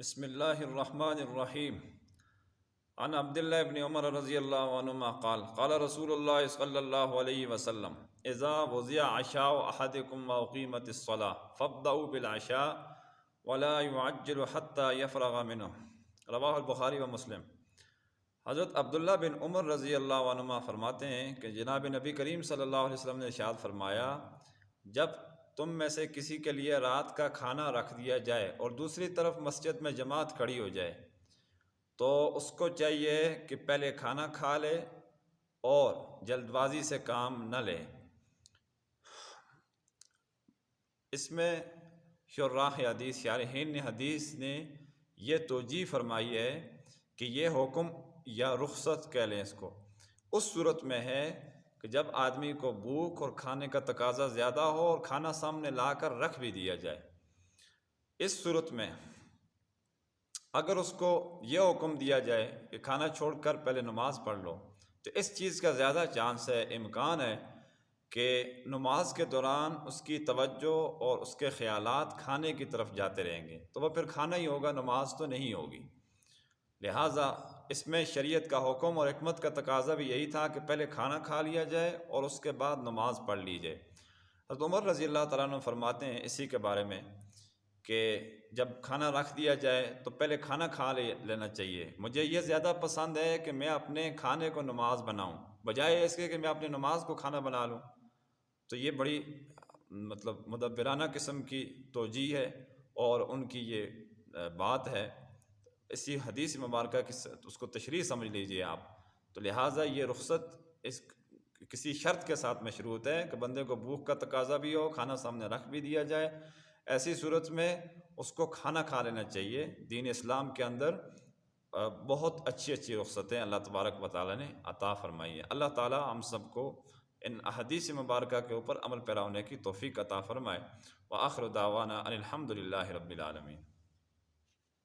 بسم اللہ الرحمن الرحیم عن عبد اللہ بن عمر رضی اللہ عنہما قال قال رسول اللہ صلی اللہ علیہ وسلم اذا وضع عشاء احدکم واقیمت الصلاة فابدؤوا بالعشاء ولا يعجل حتى يفرغ منه رواہ البخاری و مسلم۔ حضرت عبداللہ بن عمر رضی اللہ عنہما فرماتے ہیں کہ جناب نبی کریم صلی اللہ علیہ وسلم نے ارشاد فرمایا، جب تم میں سے کسی کے لیے رات کا کھانا رکھ دیا جائے اور دوسری طرف مسجد میں جماعت کھڑی ہو جائے تو اس کو چاہیے کہ پہلے کھانا کھا لے اور جلد بازی سے کام نہ لے۔ اس میں شراح حدیث شارحین حدیث نے یہ توجیہ فرمائی ہے کہ یہ حکم یا رخصت کہہ لیں اس کو، اس صورت میں ہے کہ جب آدمی کو بھوک اور کھانے کا تقاضا زیادہ ہو اور کھانا سامنے لا کر رکھ بھی دیا جائے۔ اس صورت میں اگر اس کو یہ حکم دیا جائے کہ کھانا چھوڑ کر پہلے نماز پڑھ لو، تو اس چیز کا زیادہ چانس ہے، امکان ہے کہ نماز کے دوران اس کی توجہ اور اس کے خیالات کھانے کی طرف جاتے رہیں گے، تو وہ پھر کھانا ہی ہوگا، نماز تو نہیں ہوگی۔ لہٰذا اس میں شریعت کا حکم اور حکمت کا تقاضا بھی یہی تھا کہ پہلے کھانا کھا لیا جائے اور اس کے بعد نماز پڑھ لی جائے۔ حضرت عمر رضی اللہ تعالیٰ عنہ فرماتے ہیں اسی کے بارے میں کہ جب کھانا رکھ دیا جائے تو پہلے کھانا کھا لینا چاہیے۔ مجھے یہ زیادہ پسند ہے کہ میں اپنے کھانے کو نماز بناؤں بجائے اس کے کہ میں اپنی نماز کو کھانا بنا لوں۔ تو یہ بڑی مدبرانہ قسم کی توجیہ ہے اور ان کی یہ بات ہے، اسی حدیث مبارکہ کی اس کو تشریح سمجھ لیجئے آپ۔ تو لہٰذا یہ رخصت اس کسی شرط کے ساتھ مشروط ہے کہ بندے کو بھوک کا تقاضا بھی ہو، کھانا سامنے رکھ بھی دیا جائے، ایسی صورت میں اس کو کھانا کھا لینا چاہیے۔ دین اسلام کے اندر بہت اچھی اچھی رخصتیں اللہ تبارک و تعالیٰ نے عطا فرمائی ہیں۔ اللہ تعالیٰ ہم سب کو ان احادیث مبارکہ کے اوپر عمل پیرا ہونے کی توفیق عطا فرمائے۔ وآخر دعوانا ان الحمد للہ رب العالمین۔